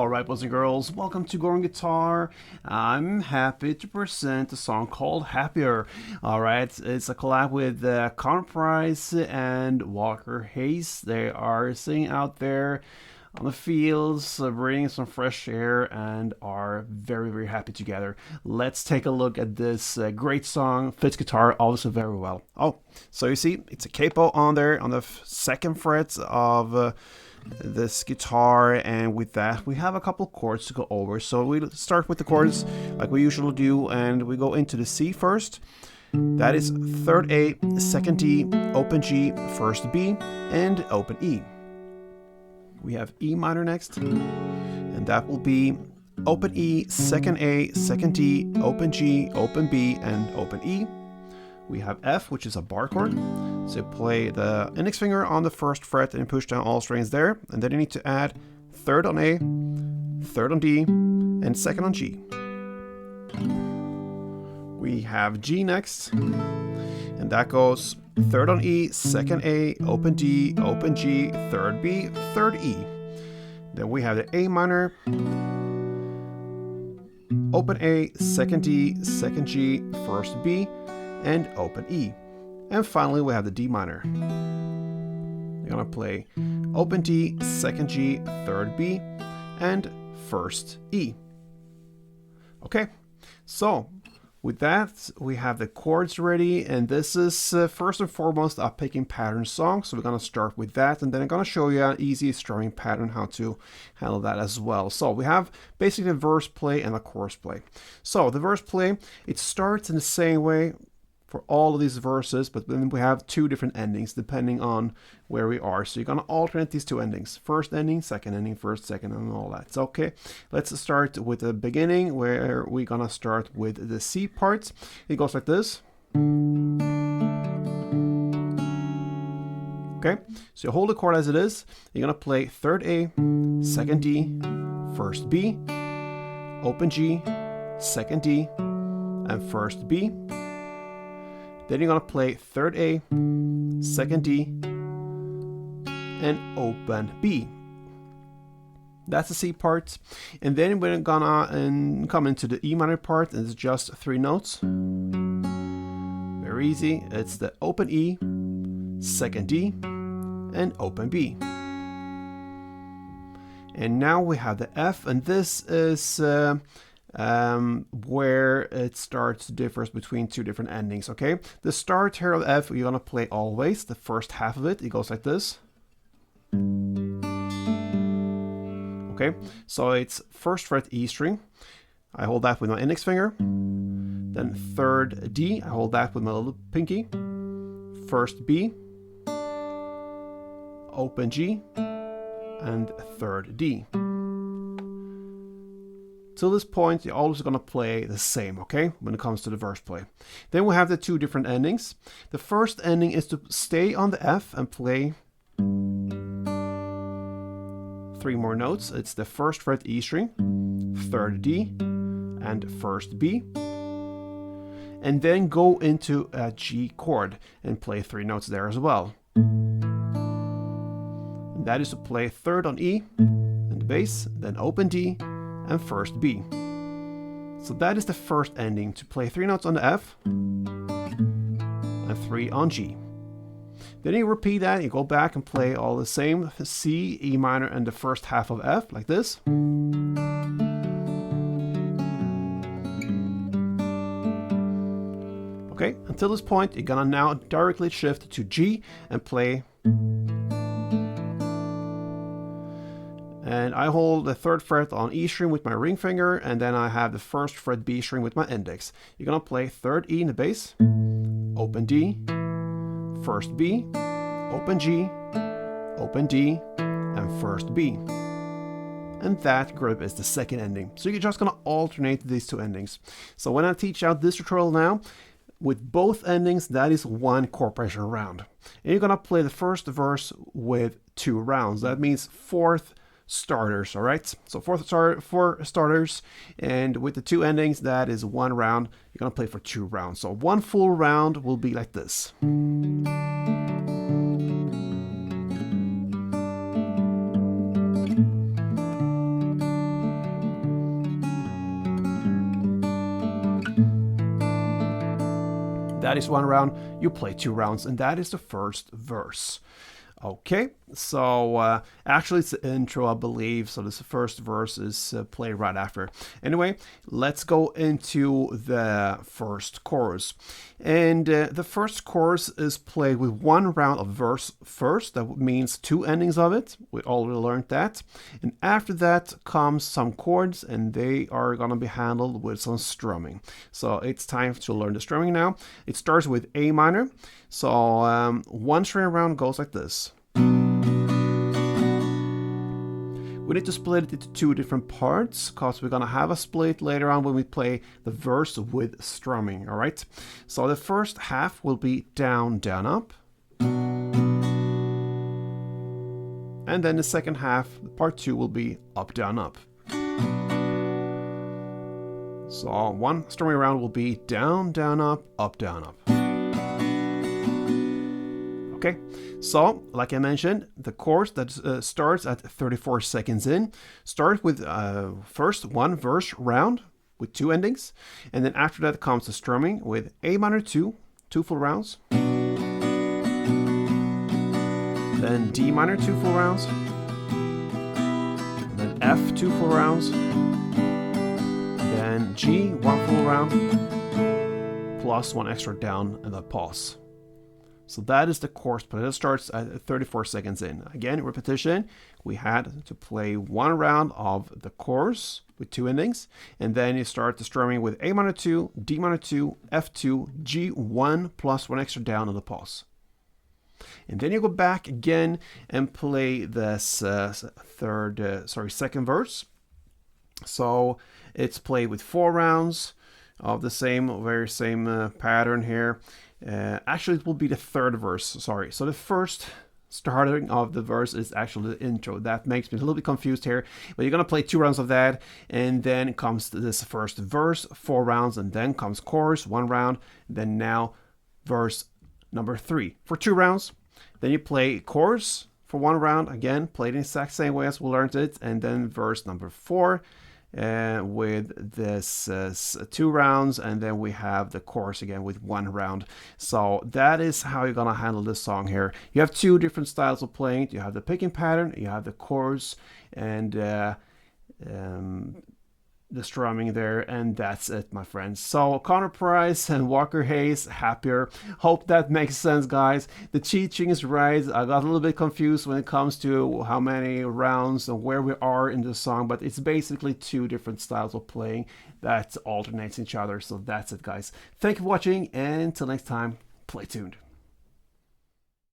Alright, boys and girls, welcome to Going Guitar. I'm happy to present a song called Happier. Alright, it's a collab with Connor Price and Walker Hayes. They are singing out there on the fields, breathing some fresh air, and are very, very happy together. Let's take a look at this great song. Fits guitar also very well. Oh, so you see, it's a capo on there on the second fret of this guitar, and with that we have a couple chords to go over. So we start with the chords like we usually do, and we go into the C first. That is third A, second D, open G, first B, and open E. We have E minor next, and that will be open E, second A, second D, open G, open B, and open E. We have F, which is a bar chord. So play the index finger on the first fret and push down all strings there. And then you need to add third on A, third on D, and second on G. We have G next, and that goes third on E, second A, open D, open G, third B, third E. Then we have the A minor, open A, second D, second G, first B, and open E. And finally we have the D minor. You're gonna play open D, second G, third B, and first E. Okay, so with that we have the chords ready, and this is first and foremost a picking pattern song. So we're gonna start with that, and then I'm gonna show you an easy strumming pattern, how to handle that as well. So we have basically a verse play and a chorus play. So the verse play, it starts in the same way for all of these verses, but then we have two different endings depending on where we are. So you're gonna alternate these two endings: first ending, second ending, first, second, and all that. So okay, let's start with the beginning, where we're gonna start with the C part. It goes like this. Okay, so you hold the chord as it is. You're gonna play third A, second D, first B, open G, second D, and first B. Then you're gonna play third A, second D, and open B. That's the C part. And then we're gonna come into the E minor part, and it's just 3 notes. Very easy. It's the open E, second D, and open B. And now we have the F, and this is where it starts to differ between two different endings. Okay, the start here of F, you're gonna play always the first half of it. It goes like this. Okay, so it's first fret E string, I hold that with my index finger. Then third D, I hold that with my little pinky. First B, open G, and third D. Till this point, you're always going to play the same, okay, when it comes to the verse play. Then we have the two different endings. The first ending is to stay on the F and play 3 more notes. It's the first fret E string, third D, and first B. And then go into a G chord and play 3 notes there as well. And that is to play third on E and the bass, then open D, and first B. So that is the first ending, to play 3 notes on the F and 3 on G. Then you repeat that, you go back and play all the same: C, E minor, and the first half of F, like this. Okay, until this point, you're gonna now directly shift to G and play. And I hold the third fret on E string with my ring finger, and then I have the first fret B string with my index. You're gonna play third E in the bass, open D, first B, open G, open D, and first B. And that grip is the second ending. So you're just gonna alternate these two endings. So when I teach out this tutorial now, with both endings, that is 1 chord progression round. And you're gonna play the first verse with 2 rounds. That means 4 starters, all right? So 4 starters, and with the 2 endings, that is 1 round. You're gonna play for 2 rounds. So 1 full round will be like this. That is 1 round. You play 2 rounds, and that is the first verse. Okay, so actually it's the intro, I believe, so this first verse is played right after. Anyway, let's go into the first chorus. And the first chorus is played with 1 round of verse first. That means 2 endings of it. We already learned that. And after that comes some chords, and they are going to be handled with some strumming. So it's time to learn the strumming now. It starts with A minor. So 1 string round goes like this. We need to split it into 2 different parts because we're going to have a split later on when we play the verse with strumming, all right? So the first half will be down, down, up. And then the second half, part 2, will be up, down, up. So 1 strumming round will be down, down, up, down, up. Okay, so like I mentioned, the chorus that starts at 34 seconds in starts with first 1 verse round with 2 endings, and then after that comes the strumming with A minor 2 full rounds, then D minor 2 full rounds, then F 2 full rounds, then G 1 full round, plus 1 extra down and a pause. So that is the chorus, but it starts at 34 seconds in. Again, repetition, we had to play 1 round of the chorus with 2 endings, and then you start the strumming with A minor 2, D minor 2, F2, G1 plus 1 extra down and the pause. And then you go back again and play this second verse. So it's played with 4 rounds of the very same pattern here. Actually, it will be the third verse, sorry. So the first starting of the verse is actually the intro. That makes me a little bit confused here. But you're going to play 2 rounds of that, and then comes this first verse, 4 rounds, and then comes chorus, 1 round, then now verse number 3 for 2 rounds. Then you play chorus for 1 round, again, played in the exact same way as we learned it, and then verse number 4. With this 2 rounds, and then we have the chorus again with 1 round. So that is how you're gonna handle this song here. You have 2 different styles of playing. You have the picking pattern, you have the chorus, and the strumming there, and that's it, my friends. So Connor Price and Walker Hayes, Happier. Hope that makes sense, guys. The teaching is right. I got a little bit confused when it comes to how many rounds and where we are in the song, but it's basically 2 different styles of playing that alternates each other. So that's it, guys. Thank you for watching, and until next time, play tuned.